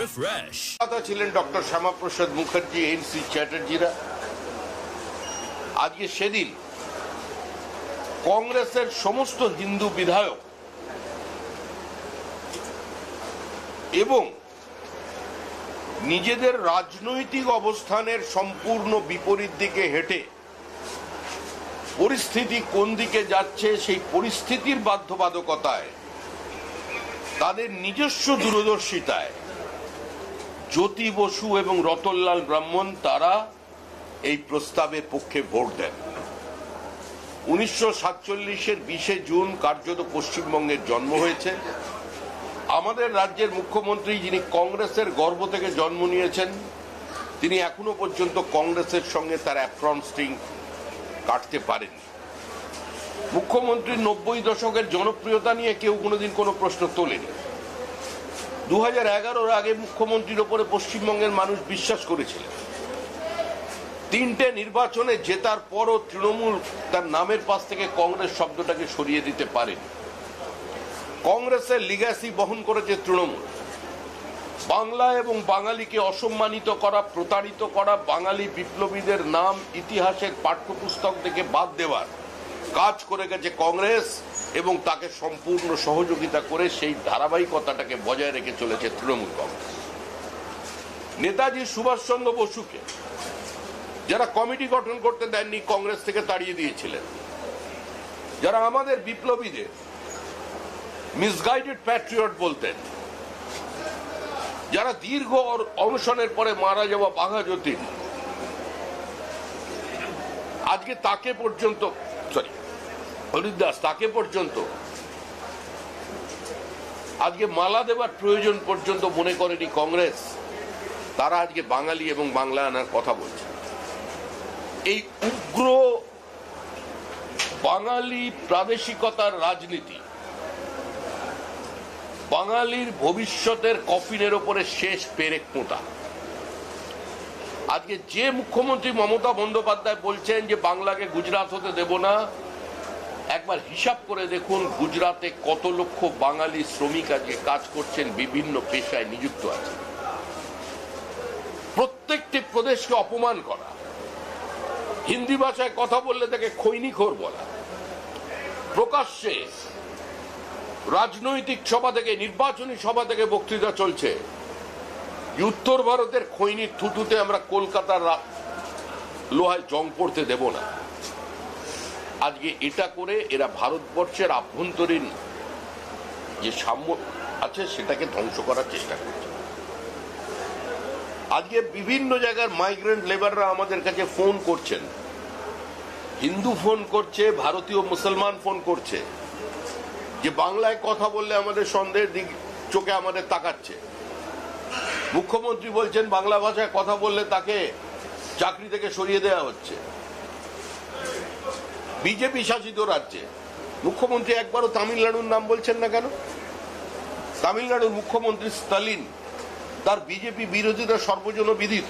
Refresh. ছিলেন doctor Shyamaprasad Mukherjee, NC চ্যাটার্জিরা। আজকে সেদিন কংগ্রেসের সমস্ত হিন্দু বিধায়ক এবং নিজেদের রাজনৈতিক অবস্থানের সম্পূর্ণ বিপরীত দিকে হেঁটে পরিস্থিতি কোন দিকে যাচ্ছে সেই পরিস্থিতির বাধ্যবাধকতায় তাদের নিজস্ব দূরদর্শিতায় জ্যোতি বসু এবং রতনলাল ব্রাহ্মণ তারা এই প্রস্তাবের পক্ষে ভোট দেন। 1947-এর 20 জুন কার্যত পশ্চিমবঙ্গের জন্ম হয়েছে। আমাদের রাজ্যের মুখ্যমন্ত্রী, যিনি কংগ্রেসের গর্ভ থেকে জন্ম নিয়েছেন, তিনি এখনো পর্যন্ত কংগ্রেসের সঙ্গে তার অ্যাপ্রন স্ট্রিং কাটতে পারেন। মুখ্যমন্ত্রীর 90 দশকের জনপ্রিয়তা নিয়ে কেউ কোনোদিন কোনো প্রশ্ন তোলেনি। 2011-র আগে মুখ্যমন্ত্রীর ওপরে পশ্চিমবঙ্গের মানুষ বিশ্বাস করেছিলেন। 3টে নির্বাচনে জেতার পরও তৃণমূল তার নামের পাশ থেকে কংগ্রেস শব্দটাকে সরিয়ে দিতে পারেনি। কংগ্রেসের লিগ্যাসি বহন করেছে তৃণমূল। বাংলা এবং বাঙালিকে অসম্মানিত করা, প্রতারিত করা, বাঙালি বিপ্লবীদের নাম ইতিহাসের পাঠ্যপুস্তক থেকে বাদ দেওয়ার কাজ করে গেছে কংগ্রেস এবং তাকে সম্পূর্ণ সহযোগিতা করে সেই ধারাবাহিকতাটাকে বজায় রেখে চলেছে তৃণমূল কংগ্রেস। নেতাজি সুভাষচন্দ্র বসুকে যারা কমিটি গঠন করতে দেননি, কংগ্রেস থেকে তাড়িয়ে দিয়েছিলেন, যারা আমাদের বিপ্লবীদের মিসগাইডেড প্যাট্রিয়ট বলতেন, যারা দীর্ঘ অনশনের পরে মারা যাওয়া বাঘা যতীন, আজকে তাকে পর্যন্ত হরিদাস তাকে পর্যন্ত আজকে মালা দেওয়ার প্রয়োজন পর্যন্ত মনে করেনি কংগ্রেস। তারা আজকে বাঙালি এবং বাংলা আনার কথা বলছে। এই উগ্র বাঙালি প্রাদেশিকতার রাজনীতি বাঙালির ভবিষ্যতের কফিনের ওপরে শেষ পেরেক পোঁতা। আজকে যে মুখ্যমন্ত্রী মমতা বন্দ্যোপাধ্যায় বলছেন যে বাংলাকে গুজরাট হতে দেব না, একবার হিসাব করে দেখুন গুজরাটে কত লক্ষ বাঙালি শ্রমিক আজকে কাজ করছেন, বিভিন্ন পেশায় নিযুক্ত আছে। প্রত্যেকটি প্রদেশকে অপমান করা, হিন্দি ভাষায় কথা বললে তাকে খৈনিখোর বলা, প্রকাশ্যে রাজনৈতিক সভা থেকে, নির্বাচনী সভা থেকে বক্তৃতা চলছে উত্তর ভারতের খৈনির থুতুতে আমরা কলকাতার লোহায় জং পড়তে দেব না। আজকে এটা করে এরা ভারতবর্ষের আভ্যন্তরীণ যে সাম্য আছে সেটাকে ধ্বংস করার চেষ্টা করছে। আজকে বিভিন্ন জায়গার মাইগ্রেন্ট লেবাররা আমাদের কাছে ফোন করছেন, হিন্দু ফোন করছে, ভারতীয় মুসলমান ফোন করছে, যে বাংলায় কথা বললে আমাদের সন্দেহের দিক চোখে আমাদের তাকাচ্ছে। মুখ্যমন্ত্রী বলছেন বাংলা ভাষায় কথা বললে তাকে চাকরি থেকে সরিয়ে দেওয়া হচ্ছে। বিজেপি শাসিত রাজ্যে মুখ্যমন্ত্রী একবারও তামিলনাড়ুর নাম বলছেন না কেন? তামিলনাড়ুর মুখ্যমন্ত্রী স্টালিন, তার বিজেপি বিরোধিতা সর্বজন বিদিত।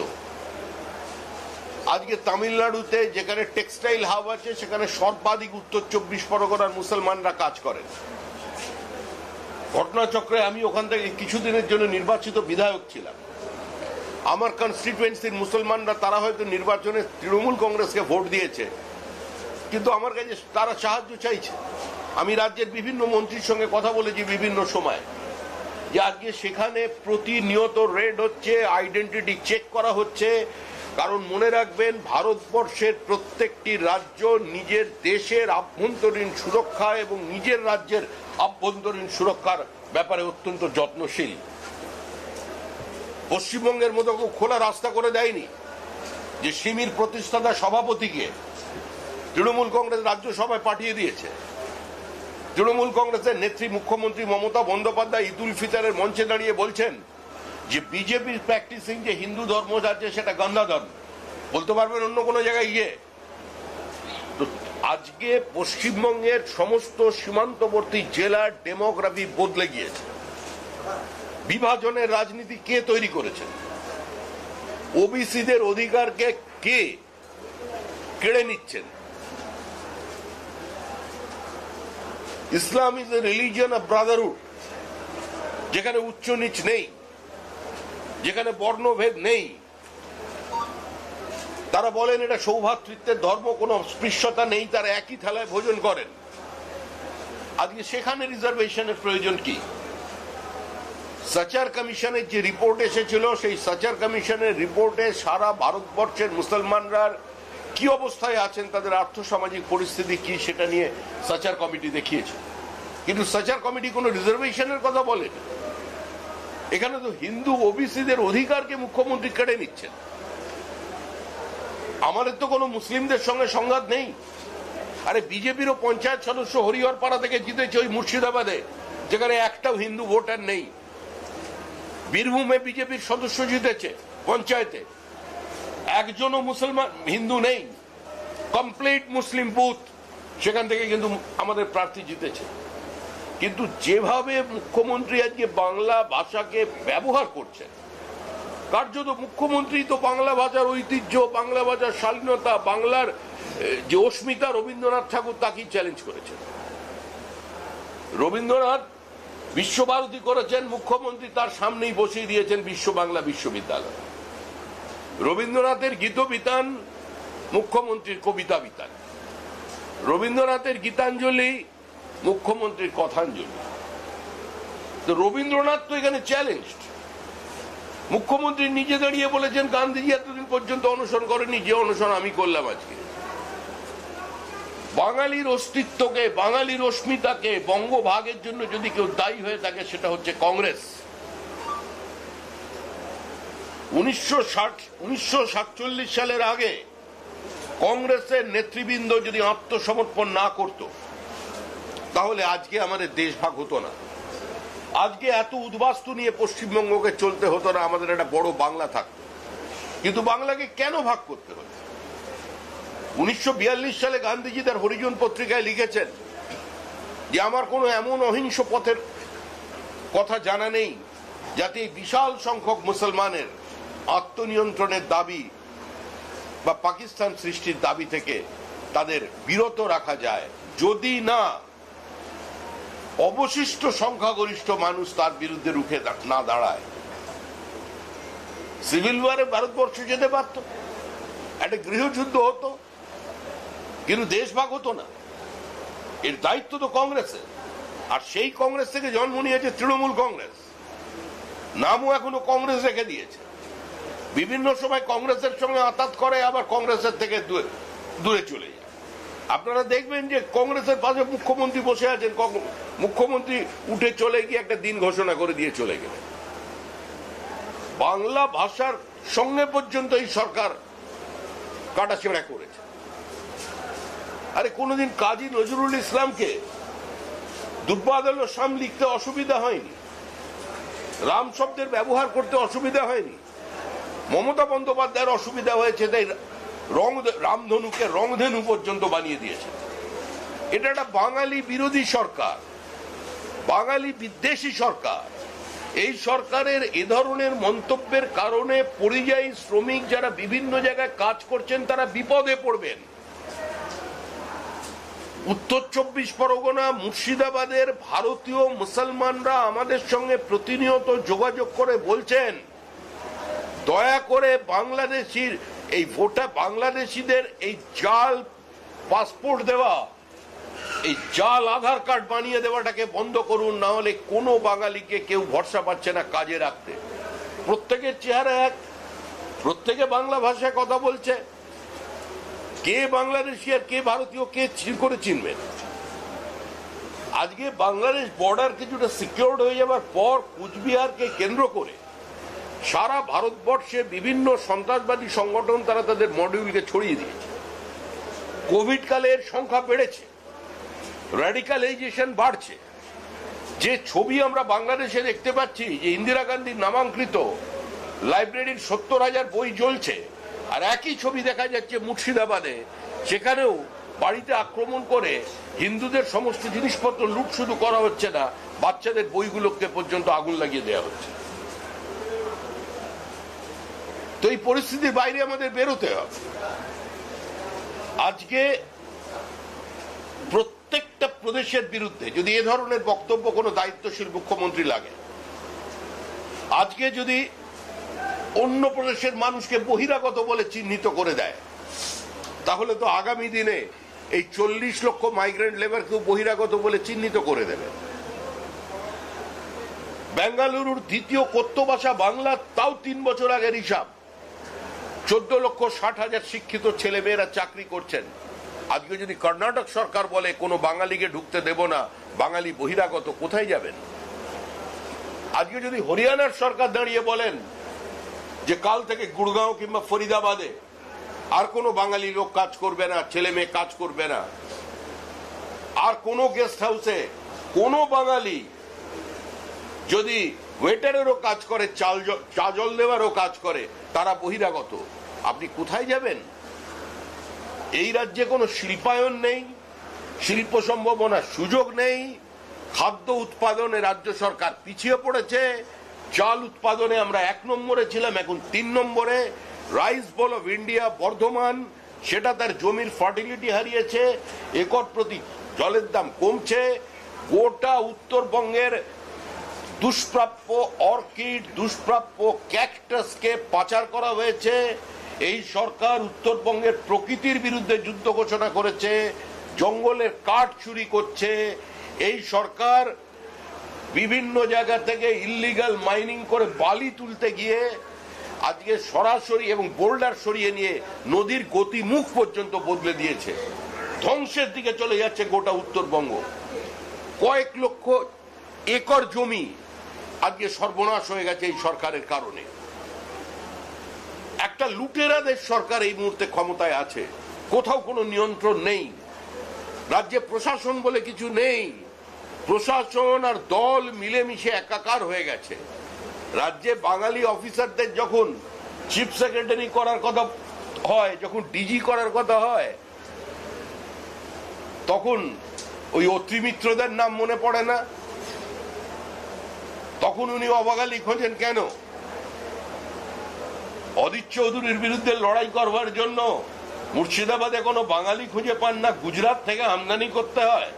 আজকে তামিলনাড়ুতে যেখানে টেক্সটাইল হাব আছে সেখানে সর্বাধিক উত্তর 24 পরগনার মুসলমানরা কাজ করেন। ঘটনাচক্রে আমি ওখান থেকে কিছুদিনের জন্য নির্বাচিত বিধায়ক ছিলাম। আমার কনস্টিটুয়েন্সির মুসলমানরা তারা হয়তো নির্বাচনে তৃণমূল কংগ্রেসকে ভোট দিয়েছে, কিন্তু আমার কাছে তারা সাহায্য চাইছে। আমি রাজ্যের বিভিন্ন মন্ত্রীর সঙ্গে কথা বলেছি বিভিন্ন সময়, যে আজকে সেখানে প্রতিনিয়ত রেড হচ্ছে, আইডেন্টিটি চেক করা হচ্ছে। কারণ মনে রাখবেন, ভারতবর্ষের প্রত্যেকটি রাজ্য নিজের দেশের আভ্যন্তরীণ সুরক্ষা এবং নিজের রাজ্যের আভ্যন্তরীণ সুরক্ষার ব্যাপারে অত্যন্ত যত্নশীল। পশ্চিমবঙ্গের মতো খোলা রাস্তা করে দেয়নি যে সিমির প্রতিষ্ঠাতা সভাপতিকে তৃণমূল কংগ্রেস রাজ্যসভায় পাঠিয়ে দিয়েছে। তৃণমূল কংগ্রেসের নেত্রী মুখ্যমন্ত্রী মমতা বন্দ্যোপাধ্যায় ঈদুল ফিতরের মঞ্চে দাঁড়িয়ে বলছেন যে বিজেপির প্র্যাকটিসিং যে হিন্দু ধর্ম যাচ্ছে সেটা গন্ধা ধর্ম। বলতে পারবেন অন্য কোনো জায়গায় গিয়ে? তো আজকে পশ্চিমবঙ্গের সমস্ত সীমান্তবর্তী জেলার ডেমোগ্রাফি বদলে গিয়েছে। বিভাজনের রাজনীতি কে তৈরি করেছে? ওবিসিদের অধিকারকে কে কেড়ে নিচ্ছেন? Islam is a religion of brotherhood, যেখানে উচ্চ নিচ নেই। যেখানে বর্ণভেদ নেই, তারা বলেন এটা সৌভ্রাতৃত্বের ধর্ম, কোনো অস্পৃশ্যতা নেই, তারা একই থালায় ভোজন করেন। আজকে সেখানে রিজার্ভেশনের প্রয়োজন কি? সাচার কমিশনের যে রিপোর্ট এসেছিল, সেই সাচার কমিশনের রিপোর্টে সারা ভারতবর্ষের মুসলমানরা কি অবস্থায় আছেন, তাদের আর্থসামাজিক পরিস্থিতি কি, সেটা নিয়ে সাচার কমিটি দেখিয়েছে। কিন্তু সাচার কমিটি কোনো রিজার্ভেশনের কথা বলেন। এখানে তো হিন্দু ওবিসিদের অধিকারকে মুখ্যমন্ত্রী কেড়ে নিচ্ছেন। আমাদের তো কোনো মুসলিমদের সঙ্গে সংঘাত নেই। আরে বিজেপিরও পঞ্চায়েত সদস্য হরিহরপাড়া থেকে জিতেছে ওই মুর্শিদাবাদে, যেখানে একটাও হিন্দু ভোটার নেই। বীরভূমে বিজেপির সদস্য জিতেছে পঞ্চায়েতে, একজনও মুসলমান হিন্দু নেই, কমপ্লিট মুসলিম বুথ, সেখান থেকে কিন্তু আমাদের প্রার্থী জিতেছে। কিন্তু যেভাবে মুখ্যমন্ত্রী আজকে বাংলা ভাষাকে ব্যবহার করছেন, কার্যত মুখ্যমন্ত্রী তো বাংলা ভাষার ঐতিহ্য, বাংলা ভাষার শালীনতা, বাংলার যে অস্মিতা রবীন্দ্রনাথ ঠাকুর তাকেই চ্যালেঞ্জ করেছেন। রবীন্দ্রনাথ বিশ্বভারতী করেছেন, মুখ্যমন্ত্রী তার সামনেই বসিয়ে দিয়েছেন বিশ্ব বাংলা বিশ্ববিদ্যালয়। রবীন্দ্রনাথের গীতবিতান, মুখ্যমন্ত্রীর কবিতা বিতান। রবীন্দ্রনাথের গীতাঞ্জলি, মুখ্যমন্ত্রীর কথাঞ্জলি। তো রবীন্দ্রনাথ তো এখানে চ্যালেঞ্জড। মুখ্যমন্ত্রী নিজে দাঁড়িয়ে বলেছেন গান্ধীজি এতদিন পর্যন্ত অনশন করেনি যে অনশন আমি করলাম আজকে। বাঙালির অস্তিত্বকে, বাঙালির অস্মিতাকে বঙ্গভাগের জন্য যদি কেউ দায়ী হয়ে থাকে, সেটা হচ্ছে কংগ্রেস। 1947 সালের আগে কংগ্রেসের নেতৃবৃন্দ যদি আত্মসমর্পণ না করত, তাহলে আজকে আমাদের দেশ ভাগ হতো না। আজকে এত উদ্বাস্তু নিয়ে পশ্চিমবঙ্গকে চলতে হতো না, আমাদের একটা বড় বাংলা থাকতো। কিন্তু বাংলাকে কেন ভাগ করতে হলো? 1942 সালে গান্ধীজি তার হরিজন পত্রিকায় লিখেছেন যে আমার কোনো এমন অহিংস পথের কথা জানা নেই যাতে বিশাল সংখ্যক মুসলমানের আত্মনিয়ন্ত্রণের দাবি বা পাকিস্তান সৃষ্টির দাবি থেকে তাদের বিরত রাখা যায়, যদি না অবশিষ্ট সংখ্যাগরিষ্ঠ মানুষ তার বিরুদ্ধে রুখে না দাঁড়ায়। সিভিল ওয়ারে ভারতবর্ষ যেতে পারত, একটা গৃহযুদ্ধ হতো, কিন্তু দেশ ভাগ হতো না। এর দায়িত্ব তো কংগ্রেসের। আর সেই কংগ্রেস থেকে জন্ম নিয়েছে তৃণমূল কংগ্রেস, নামও এখনো কংগ্রেস রেখে দিয়েছে। বিভিন্ন সময় কংগ্রেসের সঙ্গে আতাত করে, আবার কংগ্রেসের থেকে দূরে চলে যায়। আপনারা দেখবেন যে কংগ্রেসের পাশে মুখ্যমন্ত্রী বসে আছেন, মুখ্যমন্ত্রী উঠে চলে গিয়ে একটা দিন ঘোষণা করে দিয়ে চলে গেলেন। বাংলা ভাষার সঙ্গে পর্যন্ত এই সরকার কাটাছেঁড়া করেছে। আরে কোনদিন কাজী নজরুল ইসলামকে দুর্বাদল শাম লিখতে অসুবিধা হয়নি, রাম শব্দের ব্যবহার করতে অসুবিধা হয়নি। মমতা বন্দ্যোপাধ্যায়ের অসুবিধা হয়েছে, তাই রামধনুকে রংধনু পর্যন্ত বানিয়ে দিয়েছে। এটা একটা বাঙালি বিরোধী সরকার, বাঙালি বিদ্বেষী সরকার। এই সরকারের এ ধরনের মন্তব্যের কারণে পরিযায়ী শ্রমিক যারা বিভিন্ন জায়গায় কাজ করছেন তারা বিপদে পড়বেন। উত্তর 24 পরগনা, মুর্শিদাবাদের ভারতীয় মুসলমানরা আমাদের সঙ্গে প্রতিনিয়ত যোগাযোগ করে বলছেন, দয়া করে বাংলাদেশির এই বাংলাদেশিদের এই জাল পাসপোর্ট দেওয়া, এই জাল আধার কার্ড বানিয়ে দেওয়াটাকে বন্ধ করুন, না হলে কোনো বাঙালিকে কেউ ভরসা পাচ্ছে না কাজে রাখতে। প্রত্যেকের চেহারা এক, প্রত্যেকে বাংলা ভাষায় কথা বলছে। কে বাংলাদেশি আর কে ভারতীয় কে করে চিনবেন? আজকে বাংলাদেশ বর্ডার কিছুটা সিকিউরড হয়ে যাবার পর কুচবিহারকে কেন্দ্র করে সারা ভারতবর্ষে বিভিন্ন সন্ত্রাসবাদী সংগঠন তারা তাদের মডিউলকে ছড়িয়ে দিয়েছে। কোভিড কালের সংখ্যা বেড়েছে, র্যাডিকালাইজেশন বাড়ছে। যে ছবি আমরা বাংলাদেশে দেখতে পাচ্ছি যে ইন্দিরা গান্ধীর নামাঙ্কিত লাইব্রেরির 70,000 বই জ্বলছে, আর একই ছবি দেখা যাচ্ছে মুর্শিদাবাদে, সেখানেও বাড়িতে আক্রমণ করে হিন্দুদের সমস্ত জিনিসপত্র লুট শুধু করা হচ্ছে না, বাচ্চাদের বইগুলোকে পর্যন্ত আগুন লাগিয়ে দেওয়া হচ্ছে। তো এই পরিস্থিতির বাইরে আমাদের বেরোতে হবে। আজকে প্রত্যেকটা প্রদেশের বিরুদ্ধে যদি এ ধরনের বক্তব্য কোনো দায়িত্বশীল মুখ্যমন্ত্রী লাগে, আজকে যদি অন্য প্রদেশের মানুষকে বহিরাগত বলে চিহ্নিত করে দেয়, তাহলে তো আগামী দিনে এই 40 লক্ষ মাইগ্রেন্ট লেবারকেও বহিরাগত বলে চিহ্নিত করে দেবে। বেঙ্গালুরুর দ্বিতীয় কথ্য ভাষা বাংলা, তাও 3 বছর আগের হিসাব। 14,60,000 শিক্ষিত ছেলে মেয়েরা চাকরি করছেন। আজকে যদি কর্ণাটক সরকার বলে কোনো বাঙালিকে ঢুকতে দেব না, বাঙালি বহিরাগত, কোথায় যাবেন? আজকে যদি হরিয়ানার সরকার দাঁড়িয়ে বলেন যে কাল থেকে গুড়গাঁও কিংবা ফরিদাবাদে আর কোনো বাঙালি লোক কাজ করবে না, ছেলে মেয়ে কাজ করবে না, আর কোনো গেস্ট হাউসে কোনো বাঙালি যদি ওয়েটারেরও কাজ করে, চা জল দেওয়ারও কাজ করে, তারা বহিরাগত, আপনি কোথায় যাবেন? এই রাজ্যে কোনো শিল্পায়ন নেই, শিল্প সম্ভাবনার সুযোগ নেই, খাদ্য উৎপাদনে রাজ্য সরকার পিছিয়ে পড়েছে। চাল উৎপাদনে আমরা 1 নম্বরে ছিলাম, এখন 3 নম্বরে। Rice ball of India Bardhaman, সেটা তার জমির ফার্টিলিটি হারিয়েছে, একর প্রতি জলের দাম কমছে। গোটা উত্তরবঙ্গের দুষ্প্রাপ্য অর্কিড, দুষ্প্রাপ্য ক্যাকটাসকে পাচার করা হয়েছে। এই সরকার উত্তরবঙ্গের প্রকৃতির বিরুদ্ধে যুদ্ধ ঘোষণা করেছে, জঙ্গলের কাঠ চুরি করছে। এই সরকার বিভিন্ন জায়গা থেকে ইল্লিগাল মাইনিং করে বালি তুলতে গিয়ে আজকে সরাসরি এবং বোল্ডার সরিয়ে নিয়ে নদীর গতিমুখ পর্যন্ত বদলে দিয়েছে। ধ্বংসের দিকে চলে যাচ্ছে গোটা উত্তরবঙ্গ। কয়েক লক্ষ একর জমি আজকে সর্বনাশ হয়ে গেছে এই সরকারের কারণে। একটা লুটেরাদের সরকার এই মুহূর্তে ক্ষমতায় আছে, কোথাও কোনো নিয়ন্ত্রণ নেই। রাজ্যে প্রশাসন বলে কিছু নেই, প্রশাসন আর দল মিলেমিশে একাকার হয়ে গেছে। রাজ্যে বাঙালি অফিসারদের যখন চিফ সেক্রেটারি করার কথা হয়, যখন ডিজি করার কথা হয়, তখন ওই অত্রি মিত্রদের নাম মনে পড়ে না? তখন উনি অবাঙালি খোঁজেন কেন? অদিত চৌধুরীর বিরুদ্ধে লড়াই করবার জন্য মুর্শিদাবাদে কোনো বাঙালি খুঁজে পান না, গুজরাট থেকে আমদানি করতে হয়।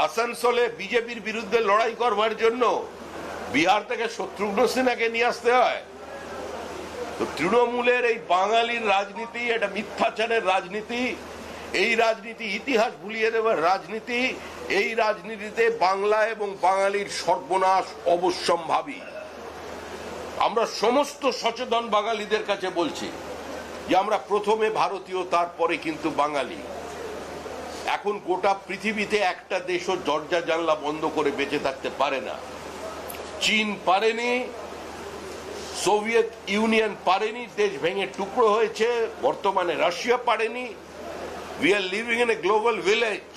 আসানসোলে বিজেপির বিরুদ্ধে লড়াই করবার জন্য বিহার থেকে শত্রুঘ্ন সিনহাকে নিয়ে আসতে হয়। তো তৃণমূলের এই বাঙালির রাজনীতি, এটা মিথ্যাচারের রাজনীতি, এই রাজনীতি ইতিহাস ভুলিয়ে দেওয়ার রাজনীতি। এই রাজনীতিতে বাংলা এবং বাঙালির সর্বনাশ অবশ্যম্ভাবী। আমরা সমস্ত সচেতন বাঙালিদের কাছে বলছি যে আমরা প্রথমে ভারতীয়, তারপরে কিন্তু বাঙালি। এখন গোটা পৃথিবীতে একটা দেশও দরজা জানলা বন্ধ করে বেঁচে থাকতে পারে না। চীন পারেনি, সোভিয়েত ইউনিয়ন পারেনি, দেশ ভেঙে টুকরো হয়েছে। বর্তমানে রাশিয়া পারেনি। We are living in a global village.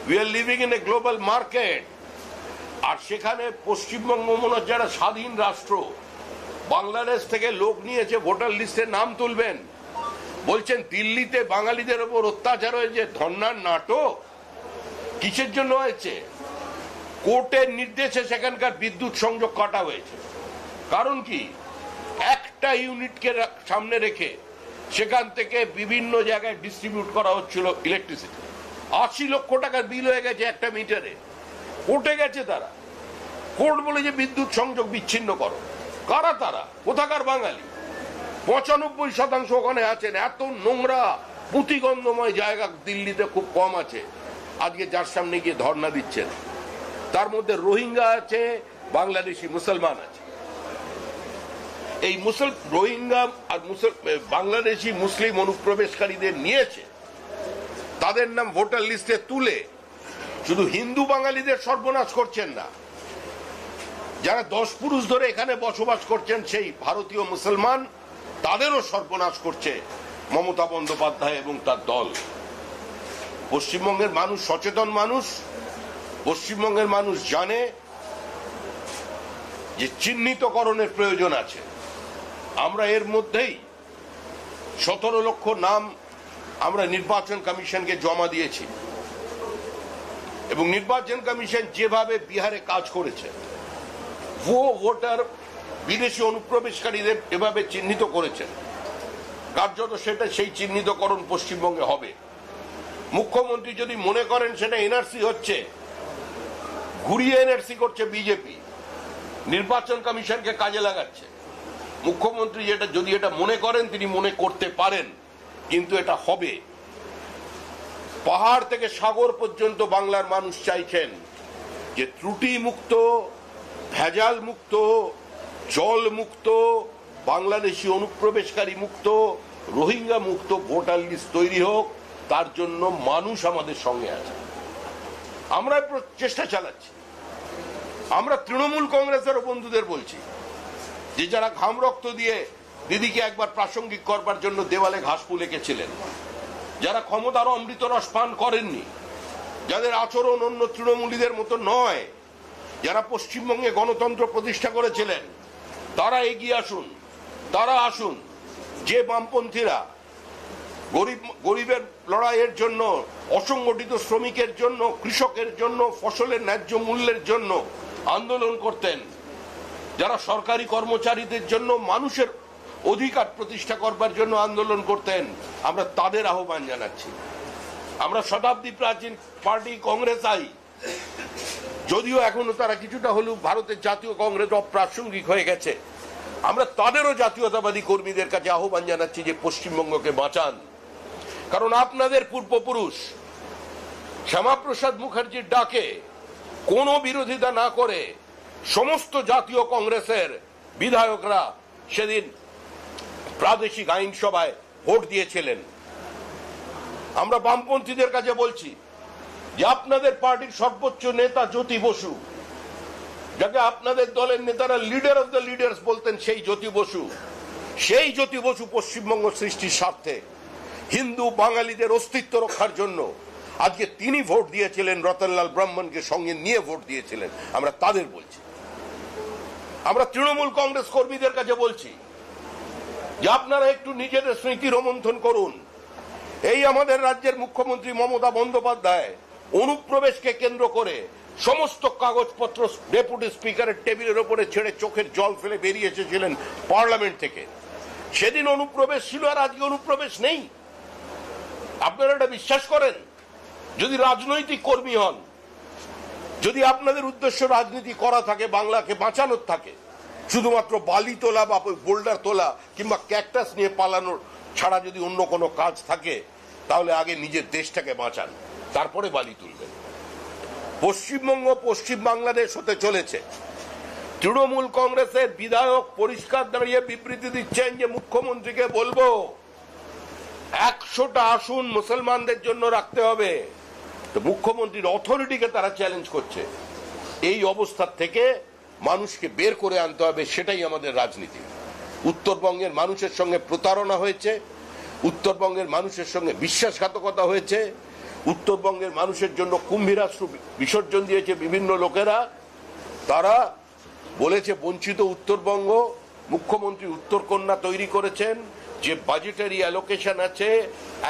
We are living in a global market. আর সেখানে পশ্চিমবঙ্গ মনে হচ্ছে একটা স্বাধীন রাষ্ট্র। বাংলাদেশ থেকে লোক নিয়েছে ভোটার লিস্টে নাম তুলবেন, বলছেন দিল্লিতে বাঙালিদের উপর অত্যাচার হয়েছে। ধর্নার নাটক কিসের জন্য হয়েছে? কোর্টের নির্দেশে সেখানকার বিদ্যুৎ সংযোগ কাটা হয়েছে। কারণ কি? একটা ইউনিটকে সামনে রেখে সেখান থেকে বিভিন্ন জায়গায় ডিস্ট্রিবিউট করা হচ্ছিল ইলেকট্রিসিটি। 80 লক্ষ টাকার বিল হয়ে গেছে একটা মিটারে। কোর্টে গেছে তারা, কোর্ট বলে যে বিদ্যুৎ সংযোগ বিচ্ছিন্ন করো। কারা তারা? কোথাকার বাঙালি? 95% ওখানে আছেন। এত নোংরা পুঁতিগন্ধময় জায়গা দিল্লিতে খুব কম আছে। আজকে যার সামনে গিয়ে ধর্ণা দিচ্ছেন, তার মধ্যে রোহিঙ্গা আছে, বাংলাদেশি মুসলমান আছে। এই রোহিঙ্গা আর বাংলাদেশি মুসলিম অনুপ্রবেশকারীদের নিয়েছে, তাদের নাম ভোটার লিস্টে তুলে শুধু হিন্দু বাঙালিদের সর্বনাশ করছেন না, যারা 10 পুরুষ ধরে এখানে বসবাস করছেন সেই ভারতীয় মুসলমান, তাদেরও সর্বনাশ করছে মমতা বন্দ্যোপাধ্যায় এবং তার দল। পশ্চিমবঙ্গের মানুষ সচেতন মানুষ। পশ্চিমবঙ্গের মানুষ জানে যে চিহ্নিতকরণের প্রয়োজন আছে। আমরা এর মধ্যেই 17 লক্ষ নাম আমরা নির্বাচন কমিশনকে জমা দিয়েছি এবং নির্বাচন কমিশন যেভাবে বিহারে কাজ করেছে, ভোটার বিদেশি অনুপ্রবেশকারীদের এভাবে চিহ্নিত করেছেন, কার্যত সেটা সেই চিহ্নিতকরণ পশ্চিমবঙ্গে হবে। মুখ্যমন্ত্রী যদি মনে করেন সেটা এনআরসি হচ্ছে, ঘুরিয়ে এনআরসি করছে বিজেপি। নির্বাচন কমিশনকে কাজে লাগাচ্ছে। মুখ্যমন্ত্রী যদি এটা মনে করেন তিনি মনে করতে পারেন, কিন্তু এটা হবে। পাহাড় থেকে সাগর পর্যন্ত বাংলার মানুষ চাইছেন যে ত্রুটি মুক্ত, ভেজাল মুক্ত, জল মুক্ত, বাংলাদেশি অনুপ্রবেশকারী মুক্ত, রোহিঙ্গা মুক্ত ভোটার লিস্ট তৈরি হোক। তার জন্য মানুষ আমাদের সঙ্গে আছে। আমরা চেষ্টা চালাচ্ছি। আমরা তৃণমূল কংগ্রেসের বন্ধুদের বলছি যে যারা ঘাম রক্ত দিয়ে দিদিকে একবার প্রাসঙ্গিক করবার জন্য দেওয়ালে ঘাস ফুল এঁকেছিলেন, যারা ক্ষমতার অমৃত রস পান করেননি, যাদের আচরণ অন্য তৃণমূলীদের মতো নয়, যারা পশ্চিমবঙ্গে গণতন্ত্র প্রতিষ্ঠা করেছিলেন, তারা এগিয়ে আসুন। তারা আসুন। যে বামপন্থীরা গরিবের লড়াইয়ের জন্য, অসংগঠিত শ্রমিকের জন্য, কৃষকের জন্য, ফসলের ন্যায্য মূল্যের জন্য আন্দোলন করতেন, যারা সরকারি কর্মচারীদের জন্য মানুষের অধিকার প্রতিষ্ঠা করবার জন্য আন্দোলন করতেন, আমরা তাদের আহ্বান জানাচ্ছি। আমরা শতাব্দী প্রাচীন পার্টি কংগ্রেস আই, যদিও এখনো তারা কিছুটা হলেও ভারতের জাতীয় কংগ্রেস অপ্রাসঙ্গিক হয়ে গেছে, আমরা তাদেরও জাতীয়তাবাদী কর্মীদের কাছে আহ্বান জানাচ্ছি যে পশ্চিমবঙ্গকে বাঁচান। কারণ আপনাদের পূর্বপুরুষ শ্যামাপ্রসাদ মুখার্জির ডাকে কোনো বিরোধিতা না করে সমস্ত জাতীয় কংগ্রেসের বিধায়করা সেদিন প্রাদেশিক আইনসভায় ভোট দিয়েছিলেন। আমরা বামপন্থীদের কাছে বলছি যে আপনাদের পার্টির সর্বোচ্চ নেতা জ্যোতি বসু, যাকে আপনাদের দলের নেতারা লিডার অফ দ্য লিডার্স বলতেন, সেই জ্যোতি বসু পশ্চিমবঙ্গ সৃষ্টির স্বার্থে হিন্দু বাঙালিদের অস্তিত্ব রক্ষার জন্য আজকে তিনি ভোট দিয়েছিলেন, রতনলাল ব্রাহ্মণকে সঙ্গে নিয়ে ভোট দিয়েছিলেন। আমরা তাদের বলছি। আমরা তৃণমূল কংগ্রেস কর্মীদের কাছে বলছি যে আপনারা একটু নিজেদের স্মৃতি রোমন্থন করুন। এই আমাদের রাজ্যের মুখ্যমন্ত্রী মমতা বন্দ্যোপাধ্যায় অনুপ্রবেশকে কেন্দ্র করে সমস্ত কাগজপত্র ডেপুটি স্পিকারের টেবিলের উপরে ছেড়ে চোখের জল ফেলে বেরিয়ে এসেছিলেন পার্লামেন্ট থেকে। সেদিন অনুপ্রবেশ ছিল, আর আজকে অনুপ্রবেশ নেই। আপনারা এটা বিশ্বাস করেন? যদি রাজনৈতিক কর্মী হন, যদি আপনাদের উদ্দেশ্য রাজনীতি করা থাকে, বাংলাকে বাঁচানোর থাকে, শুধুমাত্র বালি তোলা বা বোল্ডার তোলা কিংবা ক্যাকটাস নিয়ে পালানোর ছাড়া যদি অন্য কোনো কাজ থাকে, তাহলে আগে নিজের দেশটাকে বাঁচান, তারপরে বালি তুলবেন। পশ্চিমবঙ্গ পশ্চিম বাংলাদেশ হতে চলেছে। তৃণমূল কংগ্রেসের বিধায়ক পরিষ্কার দাঁড়িয়ে বিবৃতি দিচ্ছেন যে মুখ্যমন্ত্রীকে বলবো 100টা আসন মুসলমানদের জন্য রাখতে হবে। তো মুখ্যমন্ত্রীর অথরিটিকে তারা চ্যালেঞ্জ করছে। এই অবস্থা থেকে মানুষকে বের করে আনতে হবে, সেটাই আমাদের রাজনীতি। উত্তরবঙ্গের মানুষের সঙ্গে প্রতারণা হয়েছে, উত্তরবঙ্গের মানুষের সঙ্গে বিশ্বাসঘাতকতা হয়েছে, উত্তরবঙ্গের মানুষের জন্য কুম্ভীরাশ্রু বিসর্জন দিয়েছে বিভিন্ন লোকেরা। তারা বলেছে বঞ্চিত উত্তরবঙ্গ। মুখ্যমন্ত্রী উত্তরকন্যা তৈরি করেছেন, যে বাজেটারি অ্যালোকেশন আছে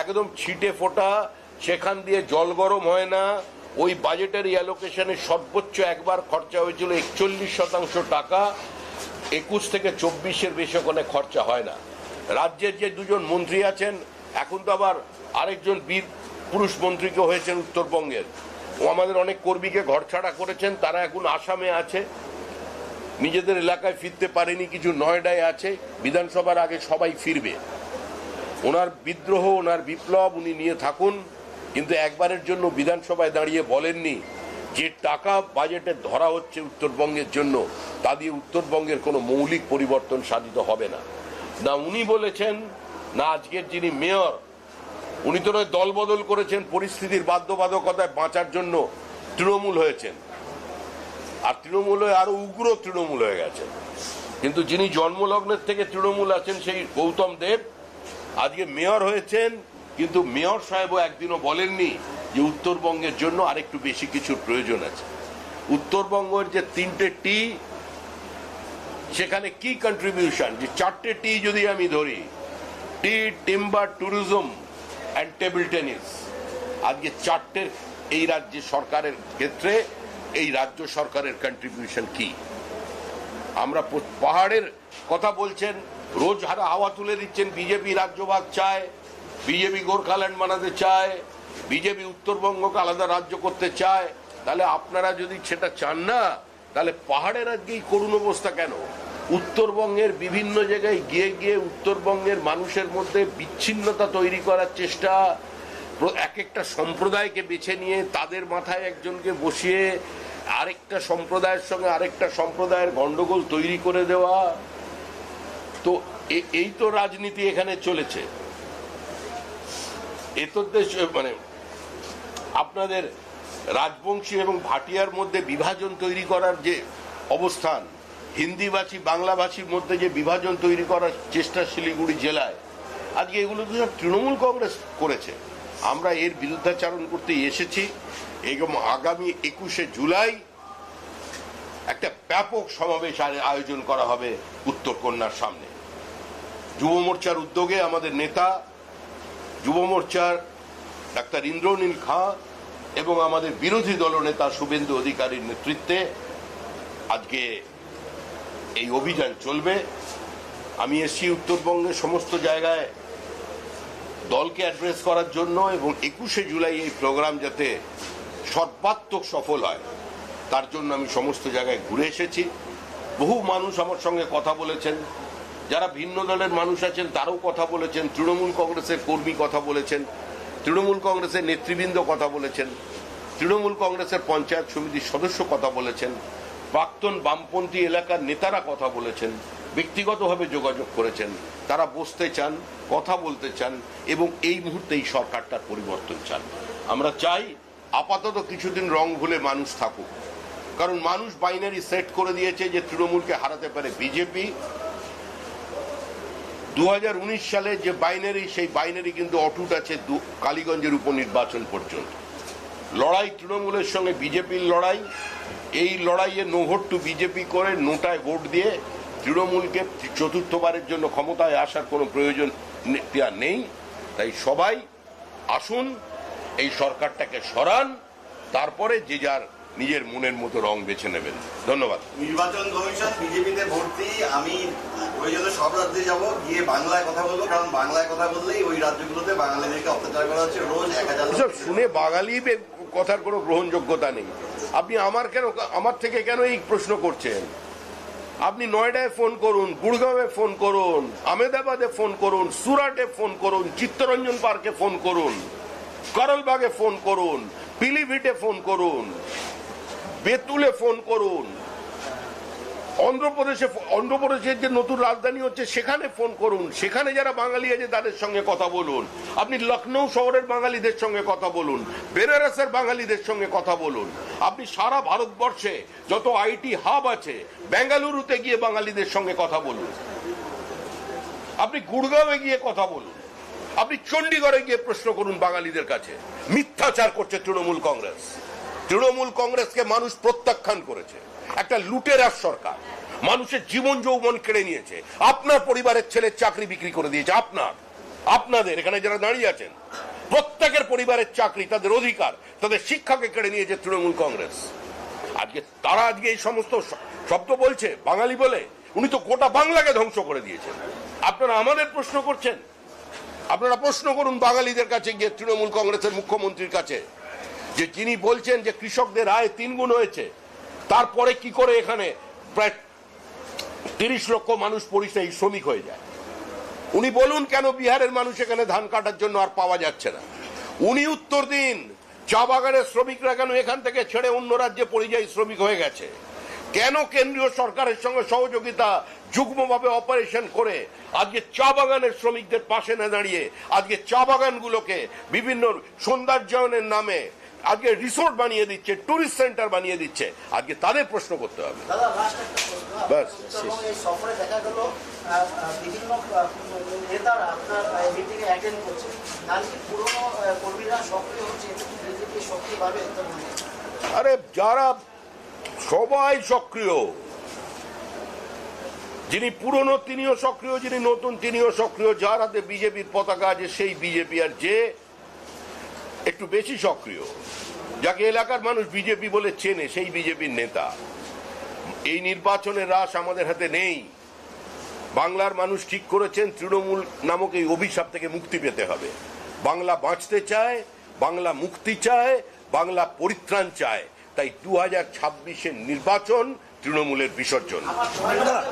একদম ছিটে ফোটা, সেখান দিয়ে জল গরম হয় না। ওই বাজেটারি অ্যালোকেশনে সর্বোচ্চ একবার খরচা হয়েছিল 41% টাকা, 21 থেকে 24-এর বেশি ওখানে খরচা হয় না। রাজ্যের যে দুজন মন্ত্রী আছেন, এখন তো আবার আরেকজন বীর পুরুষ মন্ত্রীকে হয়েছেন উত্তরবঙ্গের, ও আমাদের অনেক কর্মীকে ঘরছাড়া করেছেন। তারা এখন আসামে আছে, নিজেদের এলাকায় ফিরতে পারেনি, কিছু নয়ডায় আছে। বিধানসভার আগে সবাই ফিরবে। ওনার বিদ্রোহ, ওনার বিপ্লব উনি নিয়ে থাকুন, কিন্তু একবারের জন্য বিধানসভায় দাঁড়িয়ে বলেননি যে টাকা বাজেটে ধরা হচ্ছে উত্তরবঙ্গের জন্য, তা দিয়ে উত্তরবঙ্গের কোনো মৌলিক পরিবর্তন সাধিত হবে না। না উনি বলেছেন, না আজকের যিনি মেয়র, উনি তো নয় দল বদল করেছেন, পরিস্থিতির বাধ্যবাধকতায় বাঁচার জন্য তৃণমূল হয়েছেন, আর তৃণমূল হয়ে আরো উগ্র তৃণমূল হয়ে গেছে। কিন্তু যিনি জন্মলগ্নের থেকে তৃণমূল আছেন, সেই গৌতম দেব আজকে মেয়র হয়েছেন, কিন্তু মেয়র সাহেবও একদিনও বলেননি যে উত্তরবঙ্গের জন্য আরেকটু বেশি কিছুর প্রয়োজন আছে। উত্তরবঙ্গের যে 3টে টি, সেখানে কি কন্ট্রিবিউশন, যে 4টে টি যদি আমি ধরি, T, timber, tourism and table tennis, আজকে 4টে এই রাজ্য সরকারের ক্ষেত্রে এই রাজ্য সরকারের কন্ট্রিবিউশন কি? আমরা পাহাড়ের কথা বলছেন, রোজ হাওয়া তুলে দিচ্ছেন, বিজেপি রাজ্যভাগ চায়, বিজেপি গোর্খাল্যান্ড বানাতে চায়, বিজেপি উত্তরবঙ্গকে আলাদা রাজ্য করতে চায়। তাহলে আপনারা যদি সেটা চান না, তাহলে পাহাড়ের আজকে এই করুণ অবস্থা কেন? উত্তরবঙ্গের বিভিন্ন জায়গায় গিয়ে গিয়ে উত্তরবঙ্গের মানুষের মধ্যে বিচ্ছিন্নতা তৈরি করার চেষ্টা, এক একটা সম্প্রদায়কে বেছে নিয়ে তাদের মাথায় একজনকে বসিয়ে আরেকটা সম্প্রদায়ের সঙ্গে আরেকটা সম্প্রদায়ের গন্ডগোল তৈরি করে দেওয়া, তো এই তো রাজনীতি এখানে চলেছে। এ তো মানে আপনাদের রাজবংশী এবং ভাটিয়ার মধ্যে বিভাজন তৈরি করার যে অবস্থান, হিন্দিভাষী বাংলাভাষীর মধ্যে যে বিভাজন তৈরি করার চেষ্টা শিলিগুড়ি জেলায়, আজকে এগুলো তো সব তৃণমূল কংগ্রেস করেছে। আমরা এর বিরুদ্ধাচারণ করতে এসেছি এবং আগামী 21শে জুলাই একটা ব্যাপক সমাবেশ আয়োজন করা হবে উত্তরকন্যার সামনে। যুব মোর্চার উদ্যোগে আমাদের নেতা যুব মোর্চার ডাক্তার ইন্দ্রনীল খাঁ এবং আমাদের বিরোধী দলনেতা শুভেন্দু অধিকারীর নেতৃত্বে আজকে এই অভিযান চলবে। আমি এসছি উত্তরবঙ্গের সমস্ত জায়গায় দলকে অ্যাড্রেস করার জন্য এবং 21শে জুলাই এই প্রোগ্রাম যাতে সর্বাত্মক সফল হয় তার জন্য আমি সমস্ত জায়গায় ঘুরে এসেছি। বহু মানুষ আমার সঙ্গে কথা বলেছেন, যারা ভিন্ন দলের মানুষ আছেন তারাও কথা বলেছেন, তৃণমূল কংগ্রেসের কর্মী কথা বলেছেন, তৃণমূল কংগ্রেসের নেতৃবৃন্দ কথা বলেছেন, তৃণমূল কংগ্রেসের পঞ্চায়েত সমিতির সদস্য কথা বলেছেন, প্রাক্তন বামপন্থী এলাকার নেতারা কথা বলেছেন, ব্যক্তিগতভাবে যোগাযোগ করেছেন। তারা বসতে চান, কথা বলতে চান এবং এই মুহূর্তে এই সরকারটার পরিবর্তন চান। আমরা চাই আপাতত কিছুদিন রং ভুলে মানুষ থাকুক, কারণ মানুষ বাইনারি সেট করে দিয়েছে যে তৃণমূলকে হারাতে পারে বিজেপি। 2019 সালে যে বাইনারি, সেই বাইনারি কিন্তু অটুট আছে কালীগঞ্জের উপনির্বাচন পর্যন্ত। লড়াই তৃণমূলের সঙ্গে বিজেপির লড়াই, এই লড়াইয়ে নো ভোট টু বিজেপি করে নোটায় ভোট দিয়ে তৃণমূলকে চতুর্থবারের জন্য ক্ষমতায় আসার কোনো প্রয়োজন নেই। তাই সবাই আসুন, এই সরকারটাকে সরান, তারপরে যে যার নিজের মনের মতো রং বেছে নেবেন। ধন্যবাদ। নির্বাচন কমিশন বিজেপিতে ভর্তি, আমি ওই জন্য সব রাজ্যে যাব, গিয়ে বাংলায় কথা বলবো, কারণ বাংলায় কথা বললেই ওই রাজ্যগুলোতে বাঙালিদেরকে অত্যাচার করা হচ্ছে। রোজ 1000 শুনে বাঙালি কথার কোনো গ্রহণযোগ্যতা নেই। আপনি আমার থেকে কেন এই প্রশ্ন করছেন? আপনি নয়ডায় ফোন করুন, গুড়গাঁওয়ে ফোন করুন, আহমেদাবাদে ফোন করুন, সুরাটে ফোন করুন, চিত্তরঞ্জন পার্কে ফোন করুন, করলবাগে ফোন করুন, পিলিভিটে ফোন করুন, বেতুলে ফোন করুন, অন্ধ্রপ্রদেশের যে নতুন রাজধানী হচ্ছে সেখানে ফোন করুন, সেখানে যারা বাঙালি আছে তাদের সঙ্গে কথা বলুন। আপনি লখনৌ শহরের বাঙালিদের সঙ্গে কথা বলুন, বেনারসের বাঙালিদের সঙ্গে কথা বলুন। আপনি সারা ভারতবর্ষে যত আইটি হাব আছে বেঙ্গালুরুতে গিয়ে বাঙালিদের সঙ্গে কথা বলুন, আপনি গুড়গাঁওয়ে গিয়ে কথা বলুন, আপনি চণ্ডীগড়ে গিয়ে প্রশ্ন করুন বাঙালিদের কাছে। মিথ্যাচার করছে তৃণমূল কংগ্রেস। তৃণমূল কংগ্রেসকে মানুষ প্রত্যাখ্যান করেছে, একটা লুটেরার সরকার, মানুষের জীবন যৌবন কেড়ে নিয়েছে। আপনার পরিবারের ছেলের চাকরি বিক্রি করে দিয়েছে, আপনাদের এখানে যারা দাঁড়িয়ে আছেন প্রত্যেকের পরিবারের চাকরি, তাদের অধিকার, তাদের শিক্ষাকে কেড়ে নিয়েছে তৃণমূল কংগ্রেস। তারা আজকে এই সমস্ত শব্দ বলছে বাঙালি বলে। উনি তো গোটা বাংলাকে ধ্বংস করে দিয়েছেন। আপনারা আমাদের প্রশ্ন করছেন? আপনারা প্রশ্ন করুন বাঙালিদের কাছে গিয়ে, তৃণমূল কংগ্রেসের মুখ্যমন্ত্রীর কাছে, যে যিনি বলছেন যে কৃষকদের আয় 3 গুণ হয়েছে, তারপরে কি করে এখানে প্রায় 30 লক্ষ মানুষ পরিযায়ী শ্রমিক হয়ে যায়। উনি বলুন কেন বিহারের মানুষ এখানে ধান কাটার জন্য আর পাওয়া যাচ্ছে না। উনি উত্তর দিন, চা বাগানের শ্রমিকরা কেন এখান থেকে ছেড়ে অন্য রাজ্যে পরিযায়ী শ্রমিক হয়ে গেছে? কেন কেন্দ্রীয় সরকারের সঙ্গে সহযোগিতা যুগ্মভাবে অপারেশন করে আজকে চা বাগানের শ্রমিকদের পাশে না দাঁড়িয়ে আজকে চা বাগানগুলোকে বিভিন্ন সৌন্দর্যায়নের নামে আজকে রিসোর্ট বানিয়ে দিচ্ছে, টুরিস্ট সেন্টার বানিয়ে দিচ্ছে? আজকে তাদের প্রশ্ন করতে হবে। বাস সফরে দেখা গেল বিভিন্ন নেতারা আপনার মিটিংয়ে অ্যাটেন্ড করছে, নাকি পুরনো কর্মীরা সক্রিয় হচ্ছে, বিজেপি সক্রিয়ভাবে? আরে যারা সবাই সক্রিয়, যিনি পুরনো তিনিও সক্রিয়, যিনি নতুন তিনিও সক্রিয়। যার হাতে বিজেপির পতাকা আছে সেই বিজেপি, আর যে একটু বেশি সক্রিয়, যাকে এলাকার মানুষ বিজেপি বলে চেনে, সেই বিজেপির নেতা। এই নির্বাচনের রাশ আমাদের হাতে নেই। বাংলার মানুষ ঠিক করেছেন তৃণমূল নামক এই অভিশাপ থেকে মুক্তি পেতে হবে। বাংলা বাঁচতে চায়, বাংলা মুক্তি চায়, বাংলা পরিত্রাণ চায়। তাই 2026-এর নির্বাচন তৃণমূলের বিসর্জন। আমার